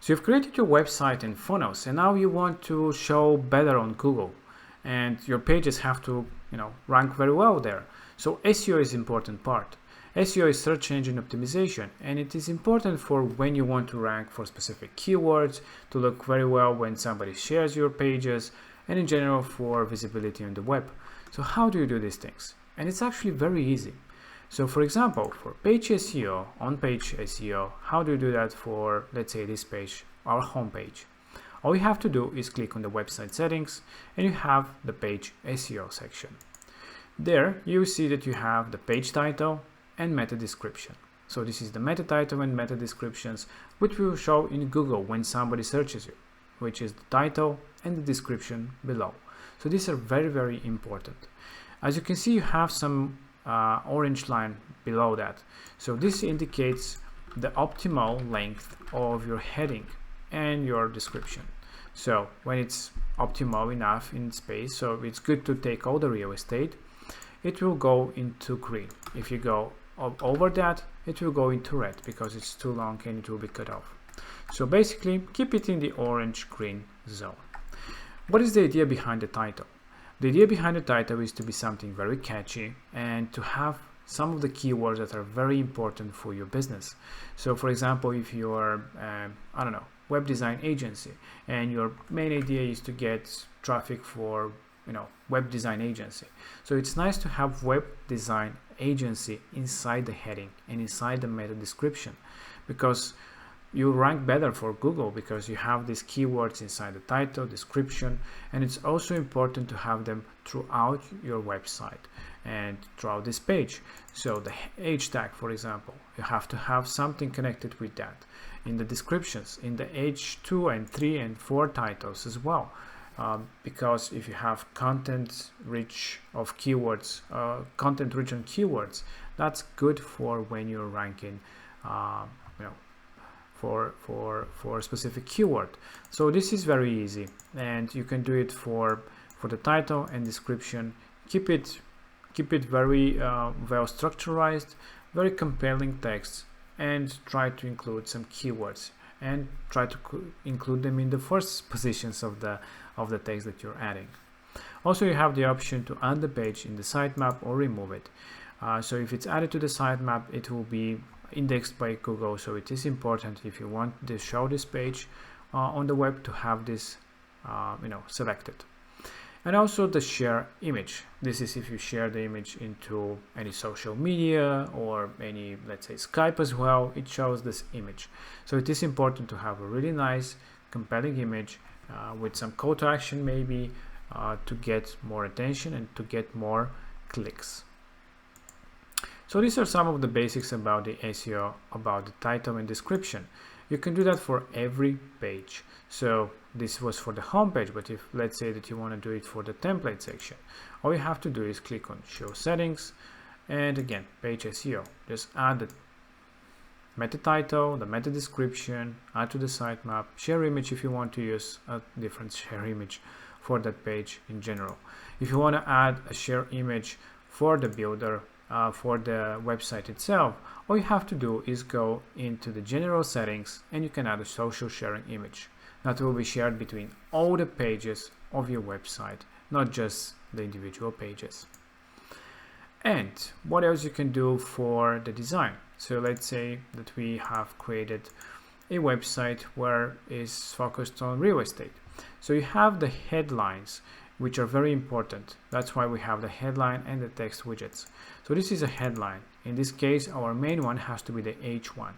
So you've created your website and funnels, and now you want to show better on Google, and your pages have to, rank very well there. So SEO is important part. SEO is search engine optimization, and it is important for when you want to rank for specific keywords, to look very well when somebody shares your pages, and in general for visibility on the web. So how do you do these things? And it's actually very easy. So for example, for page SEO, on-page SEO, how do you do that for, let's say, this page, our homepage? All you have to do is click on the website settings, and you have the page SEO section. There you see that you have the page title and meta description. So this is the meta title and meta descriptions, which will show in Google when somebody searches you, which is the title and the description below. So these are very, very important. As you can see, you have some orange line below that. So this indicates the optimal length of your heading and your description. So when it's optimal enough in space, so it's good to take all the real estate, it will go into green. If you go over that, it will go into red because it's too long and it will be cut off. So basically keep it in the orange green zone. What is the idea behind the title? The idea behind the title is to be something very catchy and to have some of the keywords that are very important for your business. So for example, if you're, web design agency, and your main idea is to get traffic for, web design agency. So it's nice to have web design agency inside the heading and inside the meta description, because you rank better for Google because you have these keywords inside the title, description, and it's also important to have them throughout your website and throughout this page. So the H tag, for example, you have to have something connected with that in the descriptions, in the H2 and 3 and 4 titles as well. Because if you have content rich of keywords, content rich on keywords, that's good for when you're ranking, for a specific keyword. So this is very easy, and you can do it for the title and description. Keep it very well structured, very compelling text, and try to include some keywords and try to include them in the first positions of the text that you're adding. Also, you have the option to add the page in the sitemap or remove it. So if it's added to the sitemap, it will be indexed by Google. So it is important, if you want to show this page on the web, to have this selected. And also the share image. This is if you share the image into any social media or any, let's say, Skype as well, it shows this image. So it is important to have a really nice, compelling image with some call to action maybe to get more attention and to get more clicks. So these are some of the basics about the SEO, about the title and description. You can do that for every page. So this was for the home page, but if let's say that you want to do it for the template section, all you have to do is click on show settings, and again, page SEO. Just add the meta title, the meta description, add to the sitemap, share image if you want to use a different share image for that page in general. If you want to add a share image for the builder, for the website itself, all you have to do is go into the general settings and you can add a social sharing image that will be shared between all the pages of your website, not just the individual pages. And what else you can do for the design? So let's say that we have created a website where is focused on real estate. So you have the headlines, which are very important. That's why we have the headline and the text widgets. So this is a headline. In this case, our main one has to be the H1.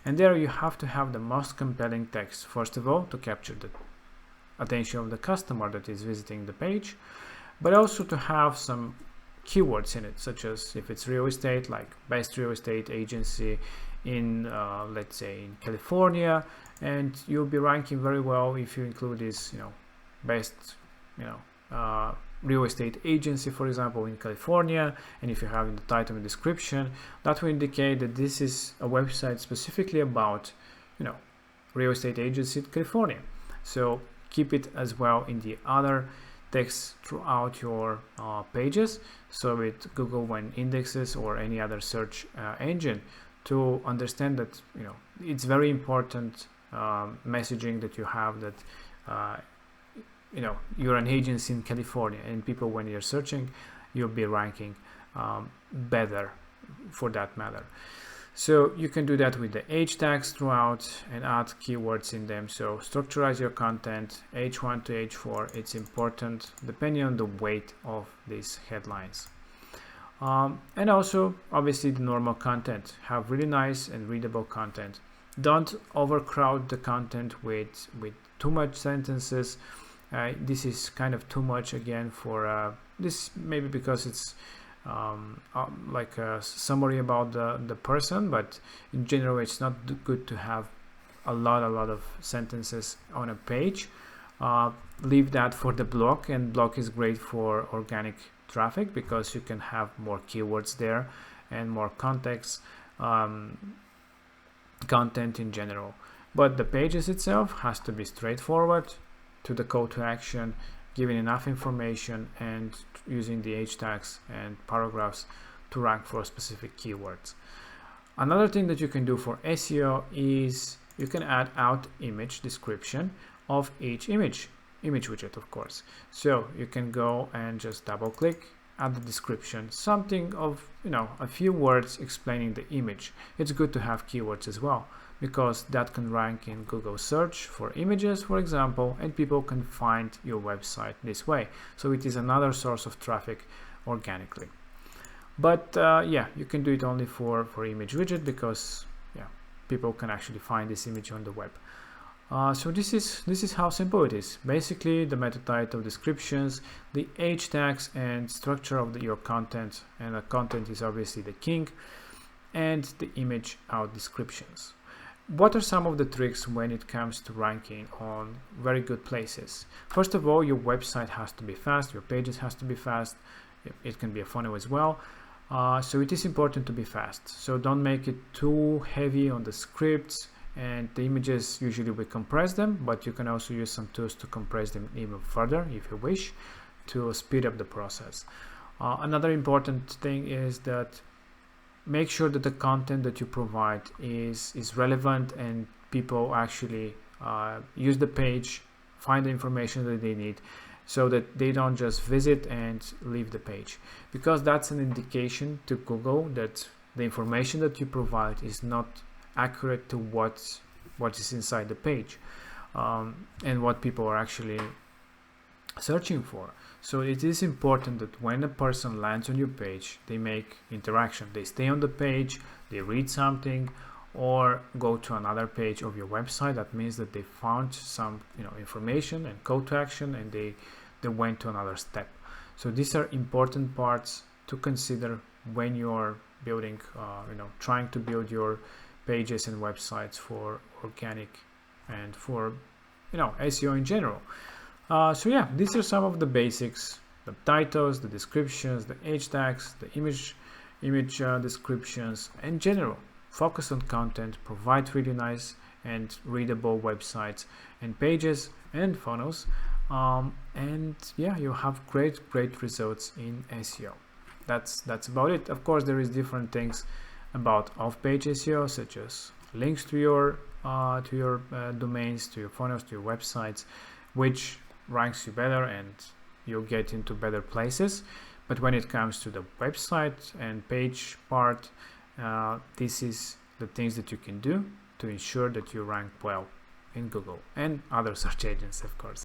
And there you have to have the most compelling text, first of all, to capture the attention of the customer that is visiting the page, but also to have some keywords in it, such as if it's real estate, like best real estate agency in, let's say, in California, and you'll be ranking very well if you include this, best, real estate agency, for example, in California, and if you have in the title and description, that will indicate that this is a website specifically about, real estate agency in California. So keep it as well in the other text throughout your pages, so with Google when indexes or any other search engine to understand that, it's very important messaging that you have, that you're an agency in California, and people, when you're searching, you'll be ranking better for that matter. So you can do that with the H tags throughout and add keywords in them. So structurize your content H1 to H4. It's important depending on the weight of these headlines. And also, obviously, the normal content. Have really nice and readable content. Don't overcrowd the content with too much sentences. This is kind of too much again for this, maybe because it's like a summary about the person, but in general it's not good to have a lot of sentences on a page. Leave that for the blog, and blog is great for organic traffic because you can have more keywords there and more context, content in general. But the pages itself has to be straightforward to the call to action, giving enough information and using the H tags and paragraphs to rank for specific keywords. Another thing that you can do for SEO is you can add out image description of each image widget, of course. So you can go and just double click, add the description, something of a few words explaining the image. It's good to have keywords as well, because that can rank in Google search for images, for example, and people can find your website this way. So it is another source of traffic organically. But yeah, you can do it only for image widget, because people can actually find this image on the web. So this is how simple it is. Basically, the meta title, descriptions, the H tags, and structure of your content, and the content is obviously the king, and the image out descriptions. What are some of the tricks when it comes to ranking on very good places? First of all, your website has to be fast, your pages has to be fast. It can be a funnel as well. So it is important to be fast. So don't make it too heavy on the scripts and the images. Usually we compress them, but you can also use some tools to compress them even further if you wish, to speed up the process. Another important thing is that make sure that the content that you provide is relevant and people actually use the page, find the information that they need, so that they don't just visit and leave the page, because that's an indication to Google that the information that you provide is not accurate to what is inside the page, and what people are actually searching for. So it is important that when a person lands on your page, they make interaction. They stay on the page, they read something, or go to another page of your website. That means that they found some information and call to action, and they went to another step. So these are important parts to consider when you're building, trying to build your pages and websites for organic and for SEO in general. So yeah, these are some of the basics: the titles, the descriptions, the H tags, the image descriptions. In general, focus on content, provide really nice and readable websites and pages and funnels, and yeah, you have great results in SEO. That's about it. Of course, there is different things about off-page SEO, such as links to your domains, to your funnels, to your websites, which ranks you better and you'll get into better places. But when it comes to the website and page part, this is the things that you can do to ensure that you rank well in Google and other search engines, of course.